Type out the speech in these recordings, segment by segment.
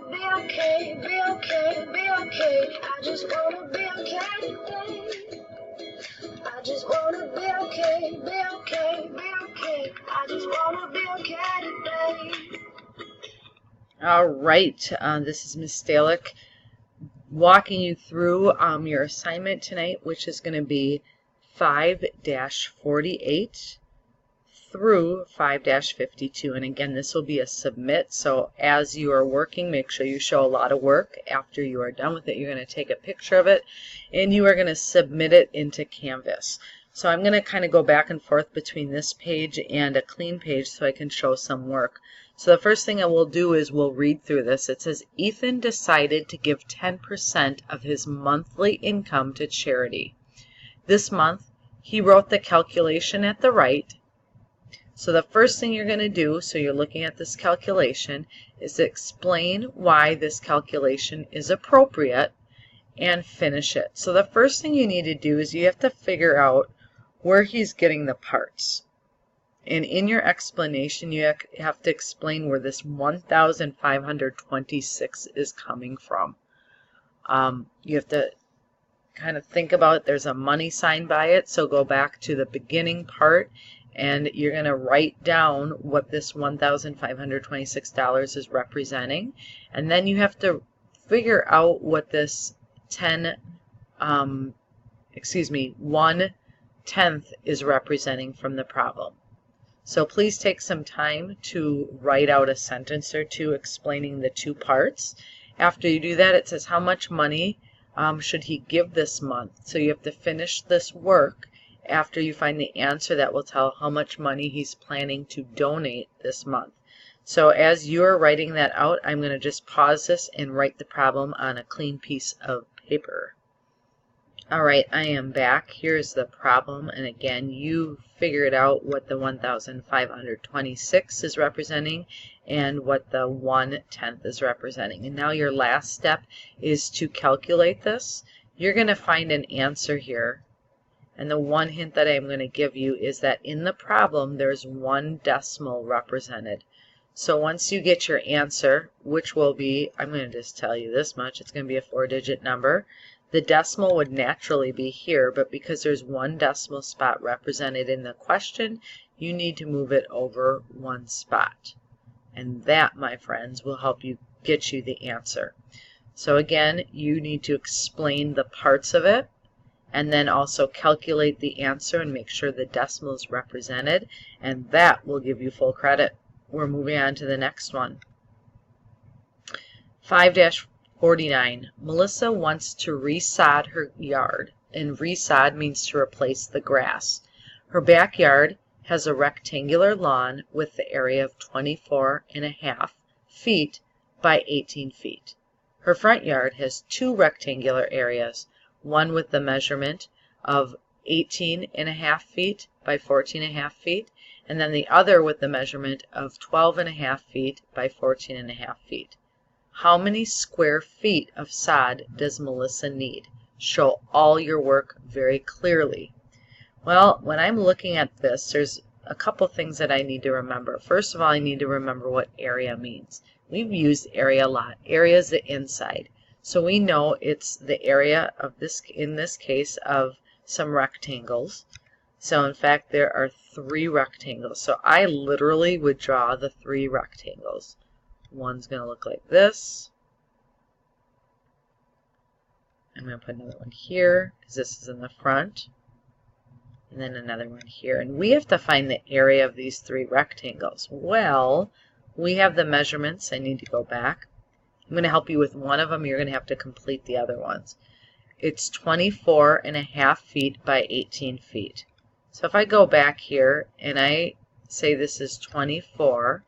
wanna be okay, be okay, be okay. I just wanna be okay today. I just wanna be okay, be okay, be okay. I just wanna be okay today. All right, this is Miss Stalick walking you through your assignment tonight, which is going to be 5-48 through 5-52. And again, this will be a submit. So as you are working, make sure you show a lot of work. After you are done with it, you're going to take a picture of it and you are going to submit it into Canvas. So I'm going to kind of go back and forth between this page and a clean page so I can show some work. So the first thing I will do is we'll read through this. It says, Ethan decided to give 10% of his monthly income to charity. This month, he wrote the calculation at the right. So the first thing you're going to do, so you're looking at this calculation, is explain why this calculation is appropriate and finish it. So the first thing you need to do is you have to figure out where he's getting the parts. And in your explanation, you have to explain where this 1,526 is coming from. You have to kind of think about it. There's a money sign by it, so go back to the beginning part and you're going to write down what this $1,526 is representing. And then you have to figure out what this 1/10 is representing from the problem. So please take some time to write out a sentence or two explaining the two parts. After you do that, it says how much money should he give this month. So you have to finish this work after you find the answer that will tell how much money he's planning to donate this month. So as you're writing that out, I'm going to just pause this and write the problem on a clean piece of paper. All right, I am back. Here's the problem, and again, you figured out what the 1,526 is representing and what the 1/10 is representing. And now your last step is to calculate this. You're going to find an answer here, and the one hint that I'm going to give you is that in the problem there's one decimal represented. So once you get your answer, which will be, I'm going to just tell you this much, it's going to be a 4-digit number. The decimal would naturally be here, but because there's one decimal spot represented in the question, you need to move it over one spot. And that, my friends, will help you get you the answer. So again, you need to explain the parts of it, and then also calculate the answer and make sure the decimal is represented, and that will give you full credit. We're moving on to the next one. 5-49. Melissa wants to resod her yard, and resod means to replace the grass. Her backyard has a rectangular lawn with the area of 24.5 feet by 18 feet. Her front yard has two rectangular areas, one with the measurement of 18.5 feet by 14.5 feet, and then the other with the measurement of 12.5 feet by 14.5 feet. How many square feet of sod does Melissa need? Show all your work very clearly. Well, when I'm looking at this, there's a couple things that I need to remember. First of all, I need to remember what area means. We've used area a lot. Area is the inside. So we know it's the area of this, in this case, of some rectangles. So in fact, there are 3 rectangles. So I literally would draw the 3 rectangles. One's going to look like this. I'm going to put another one here because this is in the front. And then another one here. And we have to find the area of these 3 rectangles. Well, we have the measurements. I need to go back. I'm going to help you with one of them. You're going to have to complete the other ones. It's 24.5 feet by 18 feet. So if I go back here and I say this is 24.5.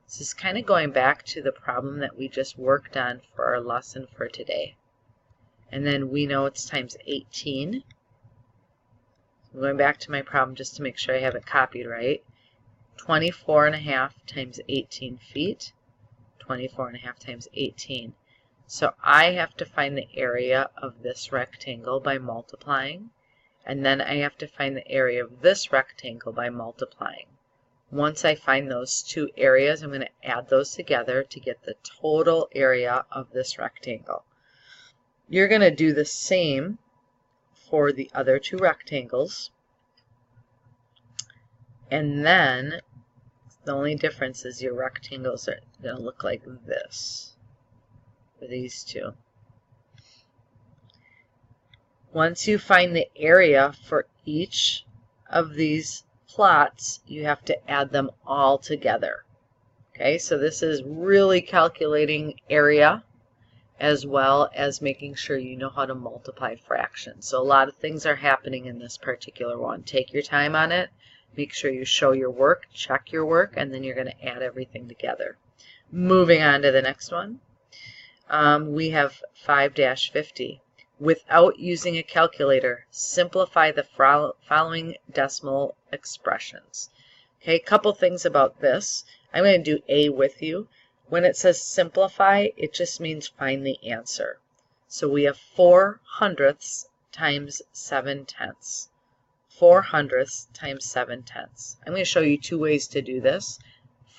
This is kind of going back to the problem that we just worked on for our lesson for today. And then we know it's times 18. I'm going back to my problem just to make sure I have it copied right. 24.5 times 18 feet. 24.5 times 18. So I have to find the area of this rectangle by multiplying. And then I have to find the area of this rectangle by multiplying. Once I find those two areas, I'm going to add those together to get the total area of this rectangle. You're going to do the same for the other two rectangles. And then the only difference is your rectangles are going to look like this for these two. Once you find the area for each of these plots, you have to add them all together. Okay, so this is really calculating area as well as making sure you know how to multiply fractions. So a lot of things are happening in this particular one. Take your time on it. Make sure you show your work, check your work, and then you're going to add everything together. Moving on to the next one. We have 5-50. Without using a calculator, simplify the following decimal expressions. Okay, a couple things about this. I'm going to do A with you. When it says simplify, it just means find the answer. So we have 4/100 times 7/10. 4/100 times 7/10. I'm going to show you two ways to do this.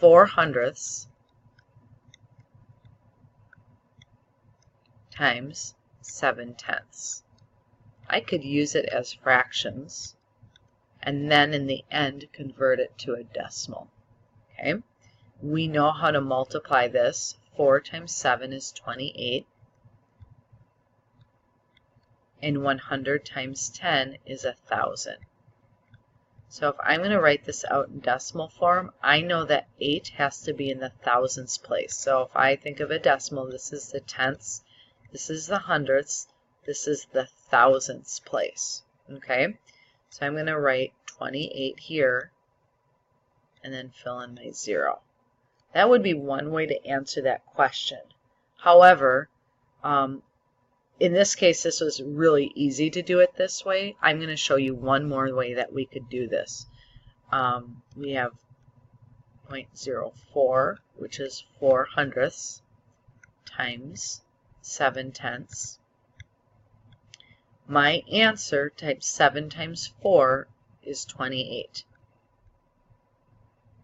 4/100 times 7/10. I could use it as fractions and then in the end convert it to a decimal. Okay? We know how to multiply this. 4 times 7 is 28. And 100 times 10 is 1,000. So if I'm going to write this out in decimal form, I know that 8 has to be in the thousandths place. So if I think of a decimal, this is the tenths, this is the hundredths, this is the thousandths place. Okay? So I'm going to write 28 here and then fill in my 0. That would be one way to answer that question. However, in this case, this was really easy to do it this way. I'm going to show you one more way that we could do this. We have 0.04, which is 4/100 times 7/10. My answer times 7 times 4 is 28.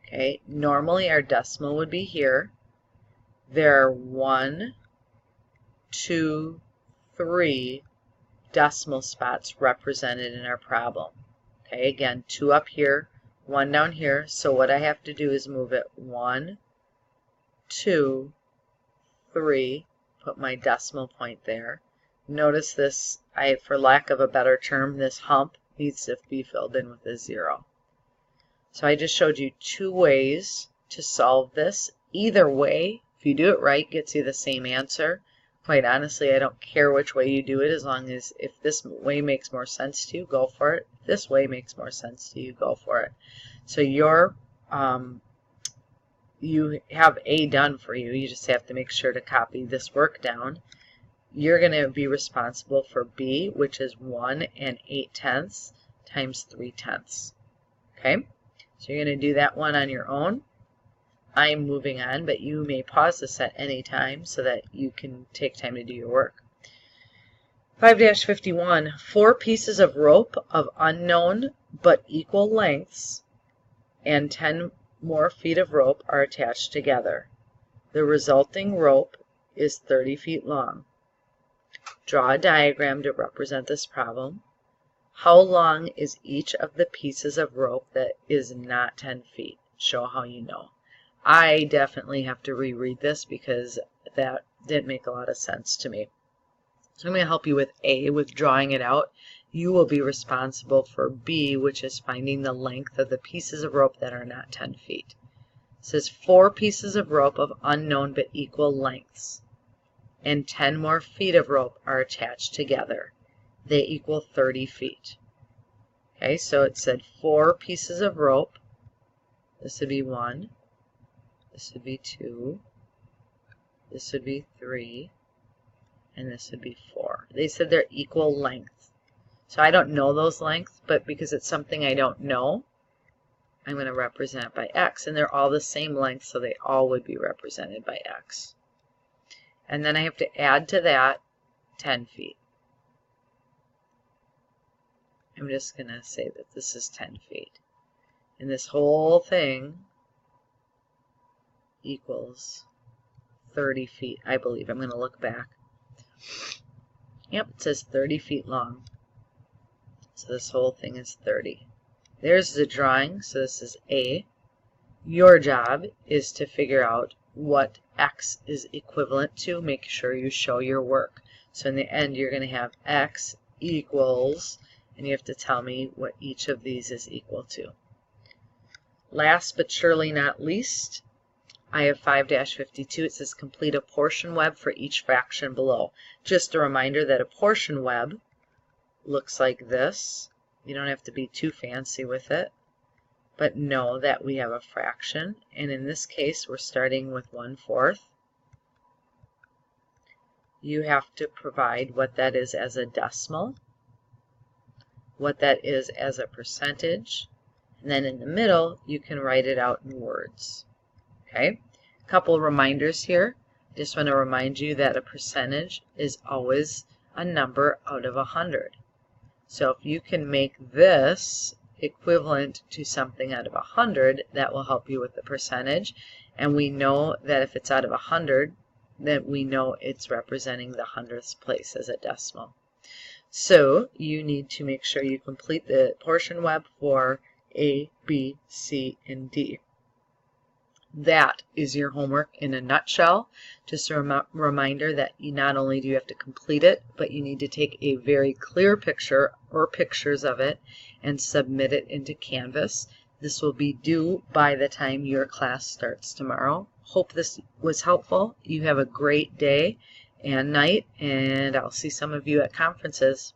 Okay, normally our decimal would be here. There are 1, 2, 3 decimal spots represented in our problem. Okay, again, 2 up here, 1 down here. So what I have to do is move it 1, 2, 3, put my decimal point there. Notice this, for lack of a better term, this hump needs to be filled in with a 0. So I just showed you two ways to solve this. Either way, if you do it right, gets you the same answer. Quite honestly, I don't care which way you do it, as long as if this way makes more sense to you, go for it. If this way makes more sense to you, go for it. So you have A done for you. You just have to make sure to copy this work down. You're going to be responsible for B, which is 1 8/10 times 3/10. Okay? So you're going to do that one on your own. I'm moving on, but you may pause this at any time so that you can take time to do your work. 5-51. 4 pieces of rope of unknown but equal lengths and 10 more feet of rope are attached together. The resulting rope is 30 feet long. Draw a diagram to represent this problem. How long is each of the pieces of rope that is not 10 feet? Show how you know. I definitely have to reread this because that didn't make a lot of sense to me. So I'm going to help you with A, with drawing it out. You will be responsible for B, which is finding the length of the pieces of rope that are not 10 feet. It says 4 pieces of rope of unknown but equal lengths, and 10 more feet of rope are attached together. They equal 30 feet. Okay, so it said 4 pieces of rope. This would be 1. This would be 2. This would be 3. And this would be 4. They said they're equal length. So I don't know those lengths, but because it's something I don't know, I'm going to represent it by X. And they're all the same length, so they all would be represented by X. And then I have to add to that 10 feet. I'm just going to say that this is 10 feet. And this whole thing equals 30 feet, I believe. I'm going to look back. Yep, it says 30 feet long. So this whole thing is 30. There's the drawing, so this is A. Your job is to figure out what X is equivalent to. Make sure you show your work. So in the end, you're going to have X equals, and you have to tell me what each of these is equal to. Last but surely not least, I have 5-52. It says complete a portion web for each fraction below. Just a reminder that a portion web looks like this. You don't have to be too fancy with it, but know that we have a fraction, and in this case we're starting with 1/4. You have to provide what that is as a decimal, what that is as a percentage, and then in the middle you can write it out in words. Okay, a couple reminders here. Just want to remind you that a percentage is always a number out of 100. So if you can make this equivalent to something out of 100, that will help you with the percentage. And we know that if it's out of 100, then we know it's representing the 100th place as a decimal. So you need to make sure you complete the portion web for A, B, C, and D. That is your homework in a nutshell. Just a reminder that not only do you have to complete it, but you need to take a very clear picture or pictures of it and submit it into Canvas. This will be due by the time your class starts tomorrow. Hope this was helpful. You have a great day and night, and I'll see some of you at conferences.